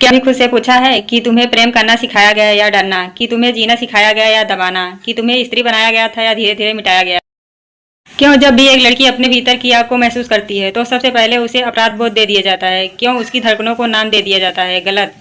क्या कभी खुद से पूछा है कि तुम्हें प्रेम करना सिखाया गया है या डरना, कि तुम्हें जीना सिखाया गया है या दबाना, कि तुम्हें स्त्री बनाया गया था या धीरे धीरे मिटाया गया? क्यों जब भी एक लड़की अपने भीतर की आग को महसूस करती है तो सबसे पहले उसे अपराध बोध दे दिया जाता है? क्यों उसकी धड़कनों को नाम दे दिया जाता है गलत?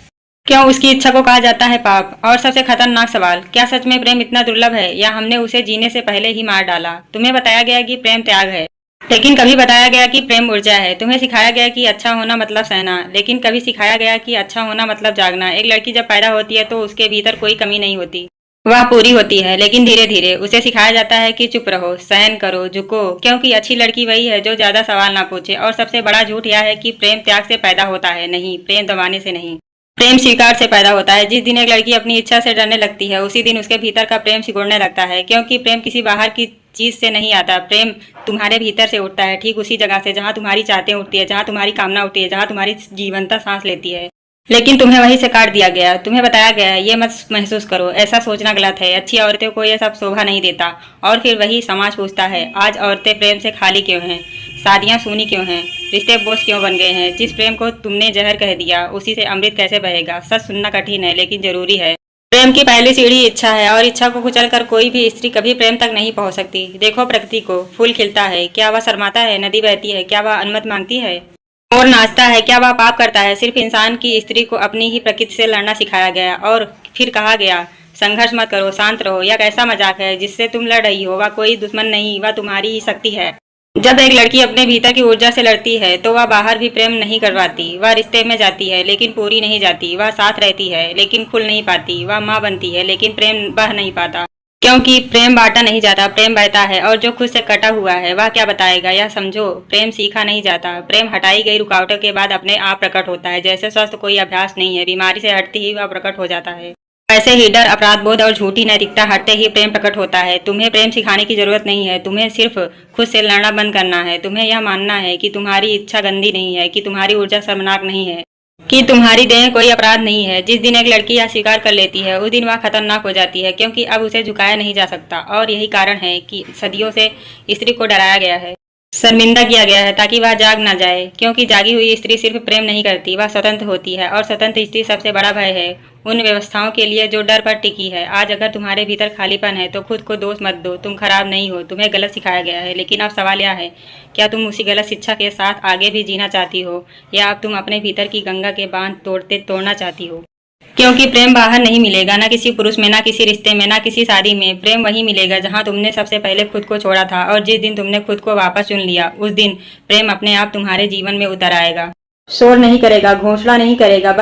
क्यों उसकी इच्छा को कहा जाता है पाप? और सबसे खतरनाक सवाल, क्या सच में प्रेम इतना दुर्लभ है या हमने उसे जीने से पहले ही मार डाला? तुम्हें बताया गया कि प्रेम त्याग है, लेकिन कभी बताया गया कि प्रेम ऊर्जा है। तुम्हें सिखाया गया कि अच्छा होना मतलब सहना, लेकिन कभी सिखाया गया कि अच्छा होना मतलब जागना। एक लड़की जब पैदा होती है तो उसके भीतर कोई कमी नहीं होती, वह पूरी होती है, लेकिन धीरे धीरे उसे सिखाया जाता है कि चुप रहो, सहन करो, झुको, क्योंकि अच्छी लड़की वही है जो ज्यादा सवाल ना पूछे। और सबसे बड़ा झूठ यह है कि प्रेम त्याग से पैदा होता है, नहीं, प्रेम दबाने से नहीं, प्रेम स्वीकार से पैदा होता है। जिस दिन एक लड़की अपनी इच्छा से डरने लगती है उसी दिन उसके भीतर का प्रेम सिकुड़ने लगता है, क्योंकि प्रेम किसी बाहर की चीज से नहीं आता, प्रेम तुम्हारे भीतर से उठता है, ठीक उसी जगह से जहाँ तुम्हारी चाहतें उठती है, जहाँ तुम्हारी कामना उठती है, जहाँ तुम्हारी जीवंता सांस लेती है। लेकिन तुम्हें वहीं से काट दिया गया। तुम्हें बताया गया है ये मत महसूस करो, ऐसा सोचना गलत है, अच्छी औरतों को यह सब शोभा नहीं देता। और फिर वही समाज पूछता है, आज औरतें प्रेम से खाली क्यों हैं, शादियां सूनी क्यों हैं, रिश्ते बोझ क्यों बन गए हैं? जिस प्रेम को तुमने जहर कह दिया उसी से अमृत कैसे बहेगा? सच सुनना कठिन है लेकिन जरूरी है। प्रेम की पहली सीढ़ी इच्छा है, और इच्छा को कुचल कर कोई भी स्त्री कभी प्रेम तक नहीं पहुंच सकती। देखो प्रकृति को, फूल खिलता है, क्या वह शर्माता है? नदी बहती है, क्या वह अनुमति मांगती है? मोर नाचता है, क्या वह पाप करता है? सिर्फ इंसान की स्त्री को अपनी ही प्रकृति से लड़ना सिखाया गया और फिर कहा गया संघर्ष मत करो, शांत रहो। यह कैसा मजाक है जिससे तुम लड़ रही हो? वह कोई दुश्मन नहीं, वह तुम्हारी ही शक्ति है। जब एक लड़की अपने भीतर की ऊर्जा से लड़ती है तो वह बाहर भी प्रेम नहीं करवाती। वह रिश्ते में जाती है लेकिन पूरी नहीं जाती, वह साथ रहती है लेकिन खुल नहीं पाती, वह माँ बनती है लेकिन प्रेम बह नहीं पाता। क्योंकि प्रेम बांटा नहीं जाता, प्रेम बहता है, और जो खुद से कटा हुआ है वह क्या बताएगा? यह समझो, प्रेम सीखा नहीं जाता, प्रेम हटाई गई रुकावटों के बाद अपने आप प्रकट होता है। जैसे स्वस्थ कोई अभ्यास नहीं है, बीमारी से हटते ही वह प्रकट हो जाता है, ऐसे ही डर, अपराध बोध और झूठी नैतिकता हटते ही प्रेम प्रकट होता है। तुम्हें प्रेम सिखाने की जरूरत नहीं है, तुम्हें सिर्फ खुद से लड़ना बंद करना है। तुम्हें यह मानना है कि तुम्हारी इच्छा गंदी नहीं है, कि तुम्हारी ऊर्जा शर्मनाक नहीं है, कि तुम्हारी देह कोई अपराध नहीं है। जिस दिन एक लड़की यह स्वीकार कर लेती है उस दिन वह खतरनाक हो जाती है, क्योंकि अब उसे झुकाया नहीं जा सकता। और यही कारण है कि सदियों से स्त्री को डराया गया है, शर्मिंदा किया गया है, ताकि वह जाग ना जाए। क्योंकि जागी हुई स्त्री सिर्फ प्रेम नहीं करती, वह स्वतंत्र होती है, और स्वतंत्र स्त्री सबसे बड़ा भय है उन व्यवस्थाओं के लिए जो डर पर टिकी है। आज अगर तुम्हारे भीतर खालीपन है तो खुद को दोष मत दो, तुम खराब नहीं हो, तुम्हें गलत सिखाया गया है। लेकिन अब सवाल यह है, क्या तुम उसी गलत शिक्षा के साथ आगे भी जीना चाहती हो, या अब तुम अपने भीतर की गंगा के बांध तोड़ना चाहती हो? क्योंकि प्रेम बाहर नहीं मिलेगा, ना किसी पुरुष में, ना किसी रिश्ते में, ना किसी शादी में। प्रेम वही मिलेगा जहां तुमने सबसे पहले खुद को छोड़ा था, और जिस दिन तुमने खुद को वापस चुन लिया उस दिन प्रेम अपने आप तुम्हारे जीवन में उतर आएगा। शोर नहीं करेगा, घोषणा नहीं करेगा,